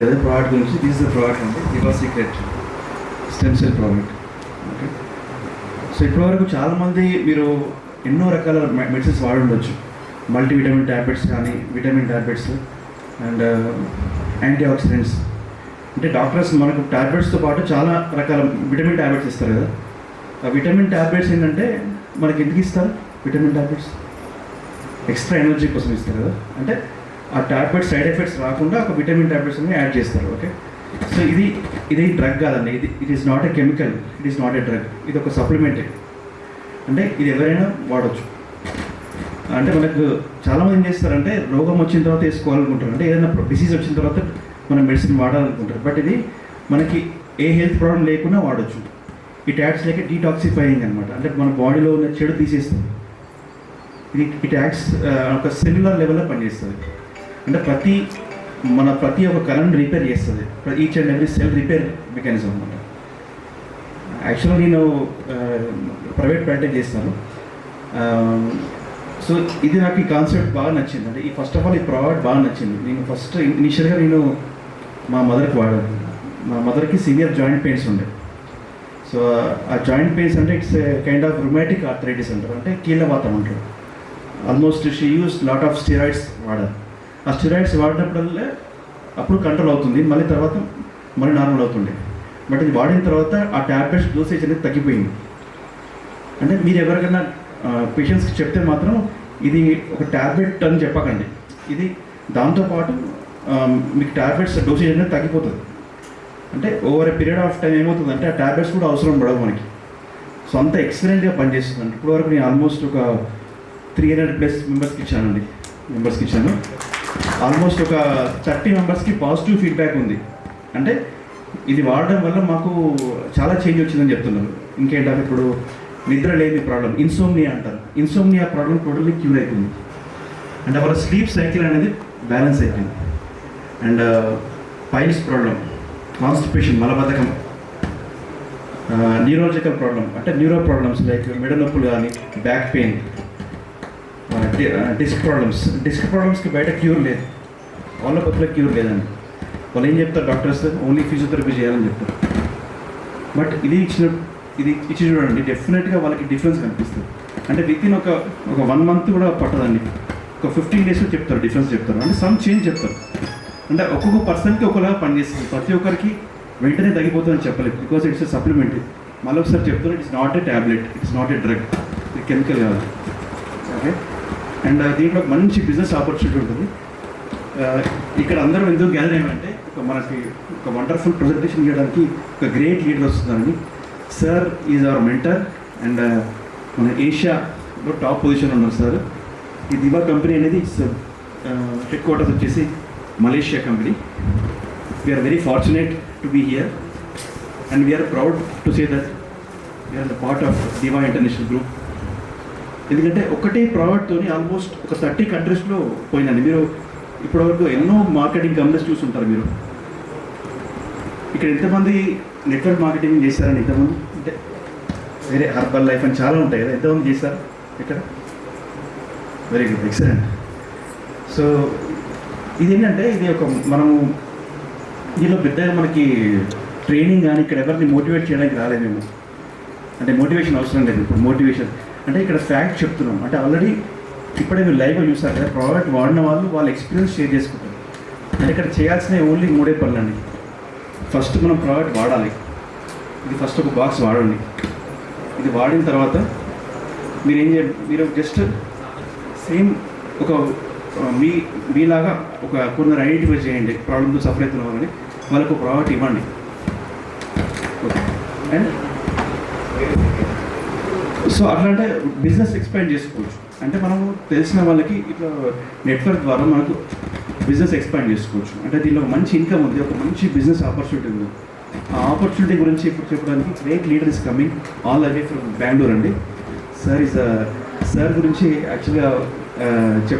అదే ప్రోడక్ట్ గురించి this the product అంటే liver secret stem cell product. Okay, so ఇప్పటివరకు చాలామంది మీరు ఎన్నో రకాల మెడిసిన్స్ వాడి ఉండొచ్చు. మల్టీవిటమిన్ ట్యాబ్లెట్స్ కానీ vitamin tablets and antioxidants. అంటే డాక్టర్స్ మనకు ట్యాబ్లెట్స్తో పాటు చాలా రకాల విటమిన్ ట్యాబ్లెట్స్ ఇస్తారు కదా. ఆ విటమిన్ ట్యాబ్లెట్స్ ఏంటంటే మనకి ఎందుకు ఇస్తారు? విటమిన్ ట్యాబ్లెట్స్ ఎక్స్ట్రా ఎనర్జీ కోసం ఇస్తారు కదా. అంటే ఆ ట్యాబ్లెట్ సైడ్ ఎఫెక్ట్స్ రాకుండా ఒక విటమిన్ ట్యాబ్లెట్స్ అన్ని యాడ్ చేస్తారు. ఓకే, సో ఇది డ్రగ్ కాదండి. It is not a chemical, it is not a drug. ఇది ఒక సప్లిమెంటరీ. అంటే ఇది ఎవరైనా వాడచ్చు. అంటే మనకు చాలామంది ఏం చేస్తారంటే రోగం వచ్చిన తర్వాత వేసుకోవాలనుకుంటారు. అంటే ఏదైనా డిసీజ్ వచ్చిన తర్వాత మనం మెడిసిన్ వాడాలనుకుంటారు. బట్ ఇది మనకి ఏ హెల్త్ ప్రాబ్లం లేకుండా వాడచ్చు. ఇట్ యాక్ట్స్ లైక్ డీటాక్సిఫైయింగ్ అనమాట. అంటే మన బాడీలో ఉన్న చెడు తీసేస్తుంది. ఇట్ యాక్ట్స్ ఒక సెల్యులర్ లెవెల్లో పనిచేస్తుంది. అంటే ప్రతి ఒక్క కణను రిపేర్ చేస్తుంది. Each and every cell repair mechanism అనమాట. యాక్చువల్గా నేను ప్రైవేట్ ప్రాక్టీస్ చేస్తాను. సో ఇది నాకు ఈ కాన్సెప్ట్ బాగా నచ్చింది. అంటే ఫస్ట్ ఆఫ్ ఆల్ ఈ ప్రోడక్ట్ బాగా నచ్చింది. నేను ఫస్ట్ ఇనిషియల్గా మా మదర్కి వాడాను. మా మదర్కి సివియర్ జాయింట్ పెయిన్స్ ఉండే. సో ఆ జాయింట్ పెయిన్స్ అంటే it's kind of rheumatic arthritis అంటారు. అంటే కీళ్ళవాతం అంటారు. Almost she use lot of steroids వాడారు. ఆ స్టెరాయిడ్స్ వాడినప్పుడల్లా అప్పుడు కంట్రోల్ అవుతుంది, మళ్ళీ తర్వాత మళ్ళీ నార్మల్ అవుతుండే. బట్ ఇది వాడిన తర్వాత ఆ ట్యాబ్లెట్స్ డోసేజ్ అనేది తగ్గిపోయింది. అంటే మీరు ఎవరికైనా పేషెంట్స్కి చెప్తే మాత్రం ఇది ఒక ట్యాబ్లెట్ అని చెప్పకండి. ఇది దాంతోపాటు మీకు ట్యాబ్లెట్స్ డోసేజ్ అనేది తగ్గిపోతుంది. అంటే over a period of time ఏమవుతుందంటే ఆ ట్యాబ్లెట్స్ కూడా అవసరం పడవు మనకి. సో అంత ఎక్సలెంట్గా పనిచేస్తుందండి. ఇప్పటివరకు నేను ఆల్మోస్ట్ ఒక 300+ మెంబర్స్కి ఇచ్చాను. ఆల్మోస్ట్ ఒక 30 మెంబర్స్కి పాజిటివ్ ఫీడ్బ్యాక్ ఉంది. అంటే ఇది వాడడం వల్ల మాకు చాలా చేంజ్ వచ్చిందని చెప్తున్నారు. ఇంకేంటంటే ఇప్పుడు నిద్ర లేని ప్రాబ్లం, ఇన్సోమ్నియా అంటారు. ఇన్సోమ్నియా ప్రాబ్లం టోటల్లీ క్యూర్ అవుతుంది. అండ్ వాళ్ళ స్లీప్ సైకిల్ అనేది బ్యాలెన్స్ అయిపోయింది. అండ్ పైల్స్ ప్రాబ్లం, కాన్స్టిపేషన్, మలబద్ధకం, న్యూరాలజికల్ ప్రాబ్లం అంటే న్యూరో ప్రాబ్లమ్స్ లైక్ మెడ నొప్పులు కానీ, బ్యాక్ పెయిన్, డిస్క్ ప్రాబ్లమ్స్కి బయట క్యూర్ లేదు. వాళ్ళ పక్కల క్యూర్ లేదండి. వాళ్ళు ఏం చెప్తారు డాక్టర్స్? ఓన్లీ ఫిజియోథెరపీ చేయాలని చెప్తారు. బట్ ఇది ఇచ్చి చూడండి, డెఫినెట్గా వాళ్ళకి డిఫరెన్స్ కనిపిస్తుంది. అంటే వితిన్ ఒక 1 మంత్ కూడా పట్టదండి. ఒక 15 డేస్లో చెప్తారు, డిఫరెన్స్ చెప్తారు. అంటే సమ్ చేంజ్ చెప్తారు. అంటే ఒక్కొక్క పర్సన్కి ఒకలాగా పనిచేస్తుంది. ప్రతి ఒక్కరికి వెంటనే తగ్గిపోతుందని చెప్పలేదు. Because it's a supplementary. మళ్ళీ ఒకసారి చెప్తాను, it's not a tablet, it's not a drug, ఇది కెమికల్ కాదు. ఓకే, అండ్ దీంట్లో మంచి బిజినెస్ ఆపర్చునిటీ ఉంటుంది. ఇక్కడ అందరం ఎందుకు గ్యాదర్ అయ్యామంటే మనకి ఒక వండర్ఫుల్ ప్రజెంటేషన్ చేయడానికి ఒక గ్రేట్ లీడర్ వస్తున్నారని. Sir is our mentor and మన ఏషియాలో టాప్ పొజిషన్ ఉన్నారు సార్. ఈ దివా కంపెనీ అనేది its head quarters Malaysia company. We are very fortunate to be here and we are proud to say that we are the part of Diva international group. ఎందుకంటే ఒకటే ప్రోడక్ట్తో almost ఒక 30 కంట్రీస్లో పోయిందండి. మీరు ఇప్పటివరకు ఎన్నో మార్కెటింగ్ కంపెనీస్ చూస్తుంటారు. మీరు ఇక్కడ ఎంతమంది నెట్వర్క్ మార్కెటింగ్ చేశారని? ఎంతమంది అంటే వేరే హర్బల్ లైఫ్ అని చాలా ఉంటాయి కదా, ఎంతమంది చేశారు ఇక్కడ? Very good, excellent. సో ఇదేంటంటే ఇది ఒక మనము దీనిలో పెద్దగా మనకి ట్రైనింగ్ కానీ ఇక్కడ ఎవరిని మోటివేట్ చేయడానికి రాలేదు మేము. అంటే మోటివేషన్ అవసరం లేదు. ఇప్పుడు మోటివేషన్ అంటే ఇక్కడ ఫ్యాక్ట్ చెప్తున్నాం. అంటే ఆల్రెడీ ఇప్పుడే మీరు లైవ్గా చూసారు కదా, ప్రోడక్ట్ వాడిన వాళ్ళు వాళ్ళ ఎక్స్పీరియన్స్ షేర్ చేసుకుంటారు. అంటే ఇక్కడ చేయాల్సిన ఓన్లీ 3 పనులండి. ఫస్ట్ మనం ప్రోడక్ట్ వాడాలి. ఇది ఫస్ట్ ఒక బాక్స్ వాడండి. ఇది వాడిన తర్వాత మీరు ఏం చేయండి, మీరు జస్ట్ సేమ్ ఒక మీలాగా ఒక కొందరు ఐడెంటిఫై చేయండి ప్రాబ్లంతో సఫర్ అవుతున్న వాళ్ళని, వాళ్ళకు ప్రోడక్ట్ ఇవ్వండి. ఓకే, అండ్ సో అట్లా అంటే బిజినెస్ ఎక్స్పాండ్ చేసుకోవచ్చు. అంటే మనము తెలిసిన వాళ్ళకి ఇట్లా నెట్వర్క్ ద్వారా మనకు బిజినెస్ ఎక్స్పాండ్ చేసుకోవచ్చు. అంటే దీనిలో మంచి ఇన్కమ్ ఉంది, ఒక మంచి బిజినెస్ ఆపర్చునిటీ ఉంది. ఆ ఆపర్చునిటీ గురించి ఇప్పుడు చెప్పడానికి great leader is coming all the way from Bengaluru అండి. సార్ గురించి యాక్చువల్గా చెప్పాలి.